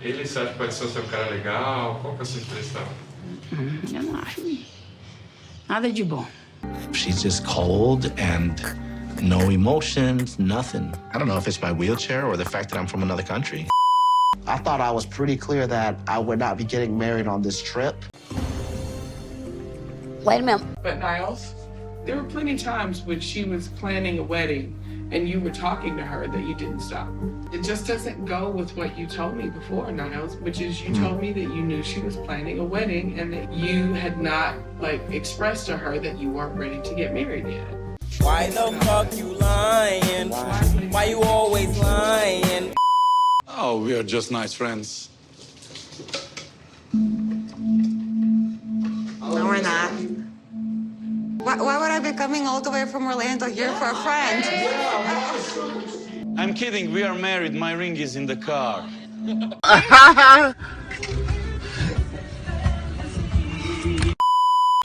Ele você acha que pode ser o seu cara legal? Qual que é a sua impressão? Eu não acho nada de bom. She's just cold and no emotions, nothing. I don't know if it's my wheelchair or the fact that I'm from another country. I thought I was pretty clear that I would not be getting married on this trip. Wait a minute. But Niles, there were plenty of times when she was planning a wedding and you were talking to her that you didn't stop. It just doesn't go with what you told me before, Niles, which is you told me that you knew she was planning a wedding and that you had not, like, expressed to her that you weren't ready to get married yet. Why the fuck you lying? Why you always lying? Oh, we are just nice friends. No, we're not. Why would I be coming all the way from Orlando here for a friend? I'm kidding, we are married. My ring is in the car.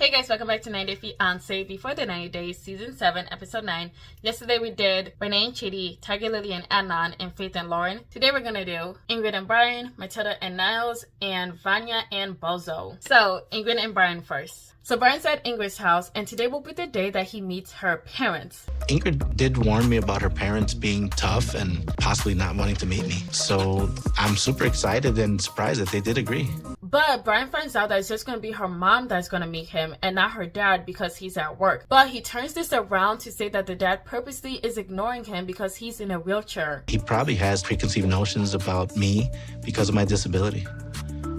Hey guys, welcome back to 90 Day Fiancé Before the 90 Days, Season 7, Episode 9. Yesterday we did Renee and Chidi, Tiger Lily and Adnan, and Faith and Lauren. Today we're gonna do Ingrid and Brian, Matilda and Niles, and Vanja and Bozo. So, Ingrid and Brian first. So Brian's at Ingrid's house, and today will be the day that he meets her parents. Ingrid did warn me about her parents being tough and possibly not wanting to meet me. So I'm super excited and surprised that they did agree. But Brian finds out that it's just going to be her mom that's going to meet him and not her dad because he's at work. But he turns this around to say that the dad purposely is ignoring him because he's in a wheelchair. He probably has preconceived notions about me because of my disability.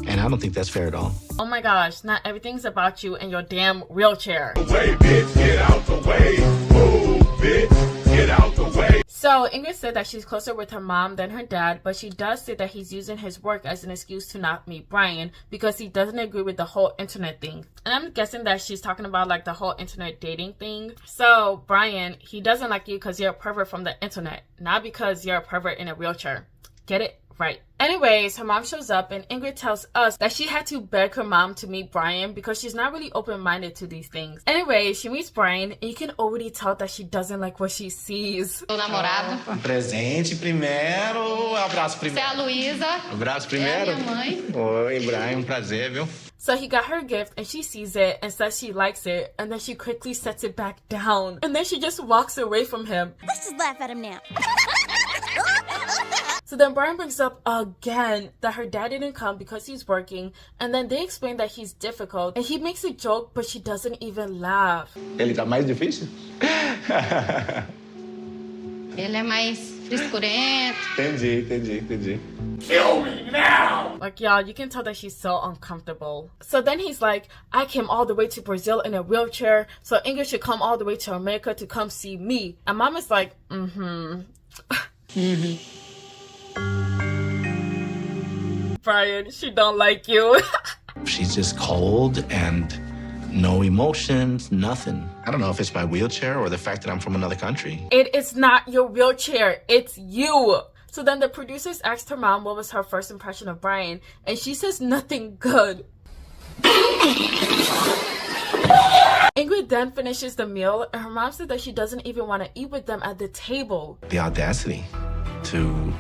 And I don't think that's fair at all. Oh my gosh, not everything's about you and your damn wheelchair. Way, bitch, get out the way. Move, bitch, get out the way. So Ingrid said that she's closer with her mom than her dad, but she does say that he's using his work as an excuse to not meet Brian because he doesn't agree with the whole internet thing. And I'm guessing that she's talking about like the whole internet dating thing. So Brian, he doesn't like you because you're a pervert from the internet, not because you're a pervert in a wheelchair. Get it? Right. Anyways, her mom shows up and Ingrid tells us that she had to beg her mom to meet Brian because she's not really open-minded to these things. Anyway, she meets Brian and you can already tell that she doesn't like what she sees. O namorado. Presente primeiro, abraço primeiro. Você é a Luísa. Abraço primeiro. É a minha mãe. Oi, Brian, prazer, viu? So he got her gift and she sees it and says she likes it and then she quickly sets it back down. And then she just walks away from him. Let's just laugh at him now. So then Brian brings up again that her dad didn't come because he's working, and then they explain that he's difficult, and he makes a joke, but she doesn't even laugh. Ele tá mais difícil? Ele é mais frescurento. Entendi. Kill me now! Like, y'all, you can tell that she's so uncomfortable. So then he's like, I came all the way to Brazil in a wheelchair, so Ingrid should come all the way to America to come see me. And Mom is like, Brian, she don't like you. She's just cold and no emotions, nothing. I don't know if it's my wheelchair or the fact that I'm from another country. It is not your wheelchair, it's you. So then the producers asked her mom what was her first impression of Brian, and she says nothing good. Ingrid then finishes the meal, and her mom said that she doesn't even want to eat with them at the table. The audacity to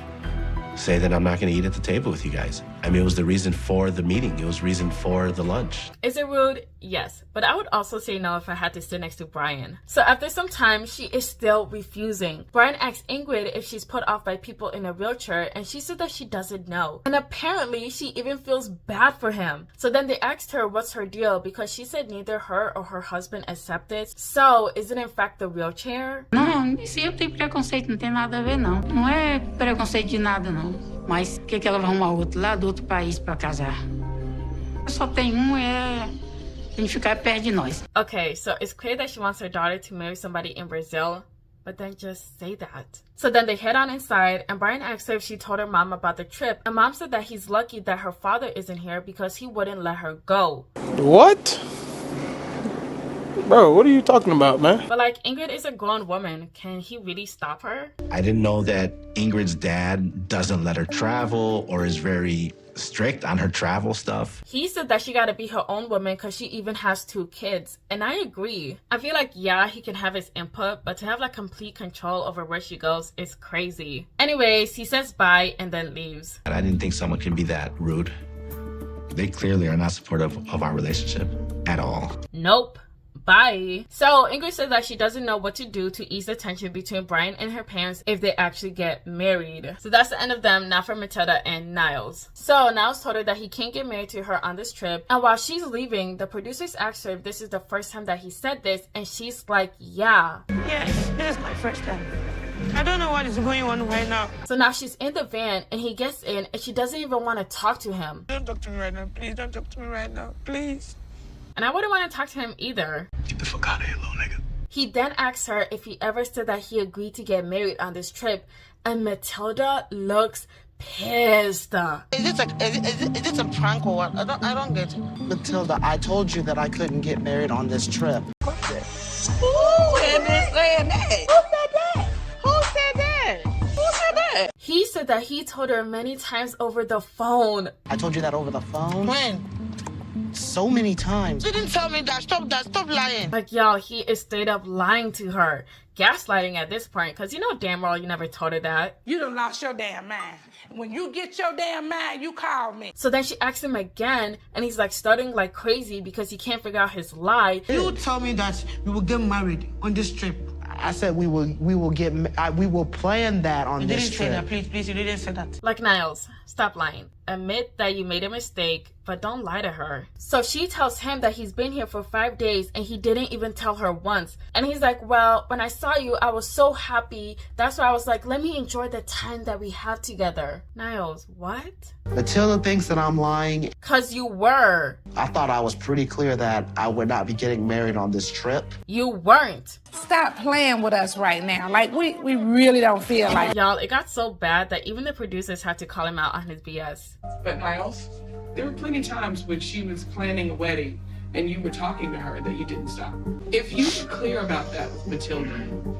say that I'm not going to eat at the table with you guys. I mean, it was the reason for the meeting. It was reason for the lunch. Is it rude? Yes. But I would also say no if I had to sit next to Brian. So after some time, she is still refusing. Brian asks Ingrid if she's put off by people in a wheelchair, and she said that she doesn't know. And apparently, she even feels bad for him. So then they asked her what's her deal because she said neither her or her husband accepted. So, is it in fact the wheelchair? Não, isso eu tenho preconceito, não tem nada a ver, não. Não é preconceito de nada, não. Mas o que ela vai arrumar outro lá do outro país pra casar? Só tem é a gente ficar perto de nós. Okay, so it's clear that she wants her daughter to marry somebody in Brazil, but then just say that. So then they head on inside, and Brian asks her if she told her mom about the trip, and Mom said that he's lucky that her father isn't here because he wouldn't let her go. What? Bro, what are you talking about, man? But like, Ingrid is a grown woman. Can he really stop her? I didn't know that Ingrid's dad doesn't let her travel or is very strict on her travel stuff. He said that she gotta be her own woman because she even has 2 kids. And I agree. I feel like, yeah, he can have his input, but to have like complete control over where she goes is crazy. Anyways, he says bye and then leaves. And I didn't think someone can be that rude. They clearly are not supportive of our relationship at all. Nope. Bye. So Ingrid said that she doesn't know what to do to ease the tension between Brian and her parents if they actually get married. So that's the end of them, now for Matilda and Niles. So Niles told her that he can't get married to her on this trip, and while she's leaving, the producers asked her if this is the first time that he said this, and she's like, yeah. Yes, this is my first time. I don't know what is going on right now. So now she's in the van and he gets in and she doesn't even want to talk to him. Don't talk to me right now, please. Don't talk to me right now, please. And I wouldn't want to talk to him either. Get the fuck out of here, little nigga. He then asks her if he ever said that he agreed to get married on this trip, and Matilda looks pissed. Is this a prank or what? I don't get it. Matilda, I told you that I couldn't get married on this trip. Who is saying that? Who said that? Who said that? Who said that? He said that he told her many times over the phone. I told you that over the phone? When? So many times. You didn't tell me that. Stop lying. Like, y'all, he is straight up lying to her. Gaslighting at this point, because you know damn well you never told her that. You done lost your damn mind. When you get your damn mind, you call me. So then she asks him again, and he's like stuttering like crazy because he can't figure out his lie. You told me that we will get married on this trip. I said we will plan that on this trip. You didn't say that, please, you didn't say that. Like, Niles, stop lying. Admit that you made a mistake, but don't lie to her. So she tells him that he's been here for 5 days and he didn't even tell her once. And he's like, well, when I saw you, I was so happy. That's why I was like, let me enjoy the time that we have together. Niles, what? Matilda thinks that I'm lying. Cause you were. I thought I was pretty clear that I would not be getting married on this trip. You weren't. Stop playing with us right now. Like, we really don't feel like... Y'all, it got so bad that even the producers had to call him out on his BS. But Niles, there were plenty of times when she was planning a wedding and you were talking to her that you didn't stop. If you were clear about that with Matilda,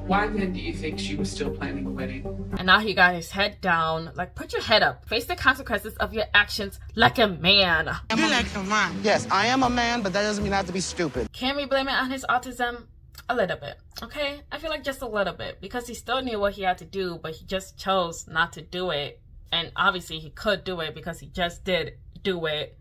why then do you think she was still planning a wedding? And now he got his head down. Like, put your head up. Face the consequences of your actions like a man. Be like a man. Yes, I am a man, but that doesn't mean I have to be stupid. Can we blame it on his autism? A little bit, okay? I feel like just a little bit, because he still knew what he had to do, but he just chose not to do it. And obviously he could do it because he just did do it.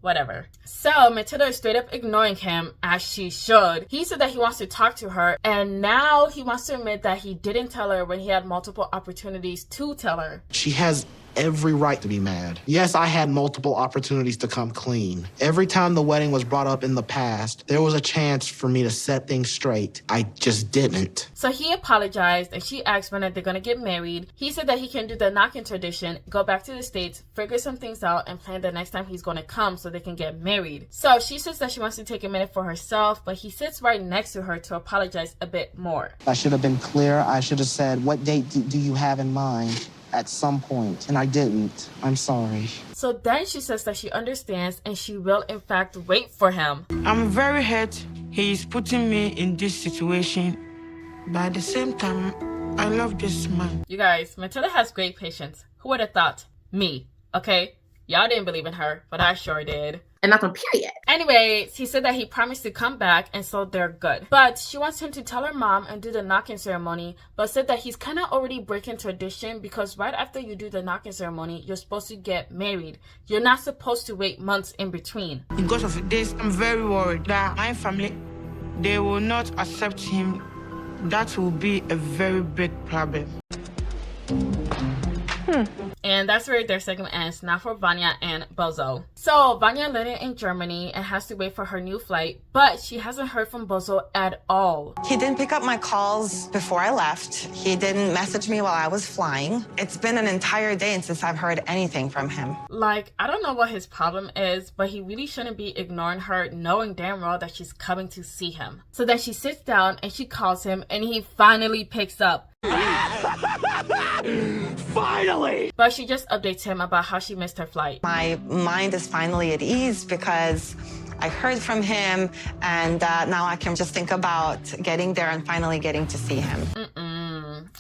Whatever. So Matilda is straight up ignoring him, as she should. He said that he wants to talk to her, and now he wants to admit that he didn't tell her when he had multiple opportunities to tell her. She has every right to be mad. Yes, I had multiple opportunities to come clean. Every time the wedding was brought up in the past, there was a chance for me to set things straight. I just didn't. So he apologized, and she asked when they're gonna get married. He said that he can do the knocking tradition, go back to the States, figure some things out, and plan the next time he's gonna come so they can get married. So she says that she wants to take a minute for herself, but he sits right next to her to apologize a bit more. I should have been clear. I should have said, what date do you have in mind? At some point, and I didn't. I'm sorry. So then she says that she understands and she will in fact wait for him. I'm very hurt he's putting me in this situation, but at the same time, I love this man. You guys, Matilda has great patience. Who would have thought? Me, okay? Y'all didn't believe in her, but I sure did. And that's on period. Anyways, he said that he promised to come back, and so they're good. But she wants him to tell her mom and do the knocking ceremony, but said that he's kind of already breaking tradition because right after you do the knocking ceremony, you're supposed to get married. You're not supposed to wait months in between. Because of this, I'm very worried that my family, they will not accept him. That will be a very big problem. And that's where their segment ends. Now for Vanja and Bozo. So Vanja landed in Germany and has to wait for her new flight, but she hasn't heard from Bozo at all. He didn't pick up my calls before I left. He didn't message me while I was flying. It's been an entire day since I've heard anything from him. Like, I don't know what his problem is, but he really shouldn't be ignoring her, knowing damn well that she's coming to see him. So then she sits down and she calls him, and he finally picks up. Finally! But she just updates him about how she missed her flight. My mind is finally at ease because I heard from him, and now I can just think about getting there and finally getting to see him.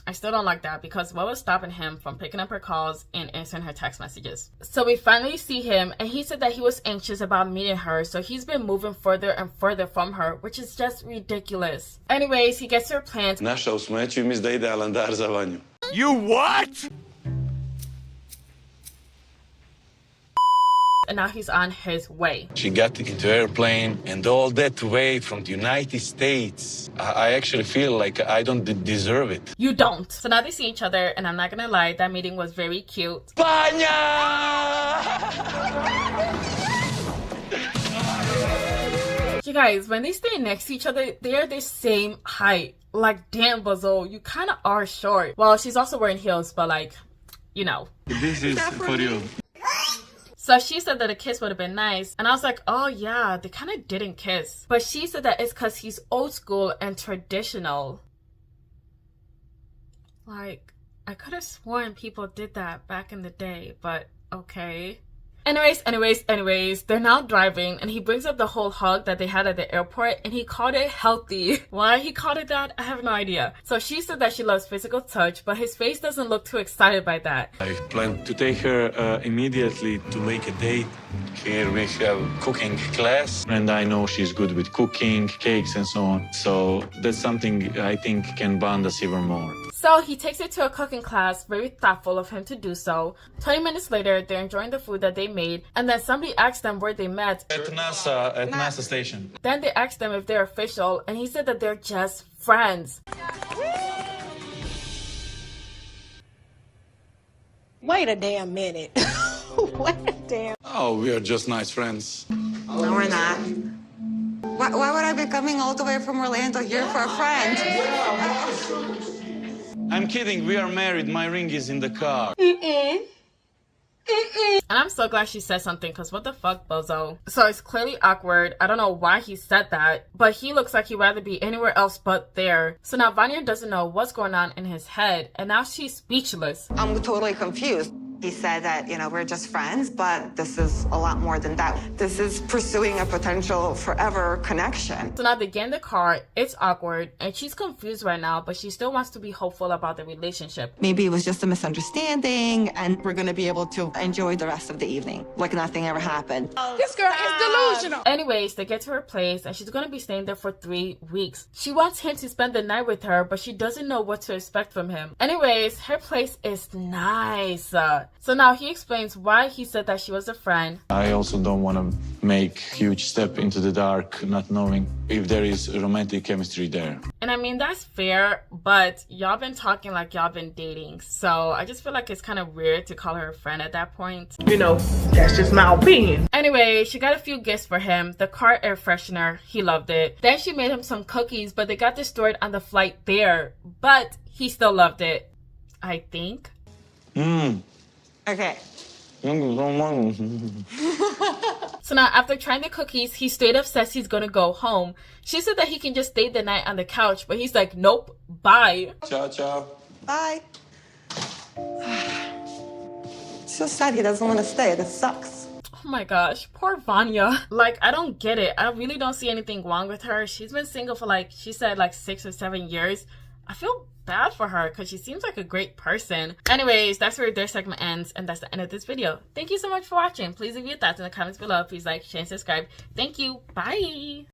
I still don't like that because what was stopping him from picking up her calls and answering her text messages? So we finally see him, and he said that he was anxious about meeting her, so he's been moving further and further from her, which is just ridiculous. Anyways, he gets to her plans. Našao smeću mi da ide alandar za Vanju. You what? And now he's on his way. She got into airplane and all that way from the United States. I actually feel like I don't deserve it. You don't. So now they see each other, and I'm not gonna lie, that meeting was very cute. Vanja! You guys, when they stay next to each other, they are the same height. Like, damn, Bozo, you kind of are short. Well, she's also wearing heels, but like, you know. This is for you. So she said that a kiss would have been nice. And I was like, oh yeah, they kind of didn't kiss. But she said that it's because he's old school and traditional. Like, I could have sworn people did that back in the day, but okay. Anyways, they're now driving, and he brings up the whole hug that they had at the airport, and he called it healthy. Why he called it that, I have no idea. So she said that she loves physical touch, but his face doesn't look too excited by that. I plan to take her immediately to make a date. Here we have cooking class, and I know she's good with cooking, cakes, and so on. So that's something I think can bond us even more. So he takes her to a cooking class, very thoughtful of him to do so. 20 minutes later, they're enjoying the food that they made, and then somebody asked them where they met. At NASA station. Then they asked them if they're official, and he said that they're just friends. Wait a damn minute. Wait a damn. Oh, we are just nice friends. No, we're not. Why would I be coming all the way from Orlando here for a friend? I'm kidding, we are married. My ring is in the car. And I'm so glad she said something, because what the fuck, Bozo? So it's clearly awkward. I don't know why he said that, but he looks like he'd rather be anywhere else but there. So now Vanja doesn't know what's going on in his head, and now she's speechless. I'm totally confused. He said that, we're just friends, but this is a lot more than that. This is pursuing a potential forever connection. So now they get in the car, it's awkward, and she's confused right now, but she still wants to be hopeful about the relationship. Maybe it was just a misunderstanding, and we're gonna be able to enjoy the rest of the evening like nothing ever happened. This girl is delusional. Anyways, they get to her place, and she's gonna be staying there for 3 weeks. She wants him to spend the night with her, but she doesn't know what to expect from him. Anyways, her place is nice. So now he explains why he said that she was a friend. I also don't want to make huge step into the dark, not knowing if there is romantic chemistry there. And I mean, that's fair, but y'all been talking like y'all been dating. So I just feel like it's kind of weird to call her a friend at that point. That's just my opinion. Anyway, she got a few gifts for him. The car air freshener, he loved it. Then she made him some cookies, but they got destroyed on the flight there. But he still loved it, I think. Okay. So now after trying the cookies, he straight up says he's gonna go home. She said that he can just stay the night on the couch, but he's like, nope, bye. Ciao, ciao. Bye. So sad he doesn't want to stay. This sucks. Oh my gosh, poor Vanja. Like, I don't get it. I really don't see anything wrong with her. She's been single for she said 6 or 7 years. I feel bad for her because she seems like a great person. Anyways, that's where their segment ends, and that's the end of this video. Thank you so much for watching. Please leave your thoughts in the comments below. Please like, share, and subscribe. Thank you. Bye.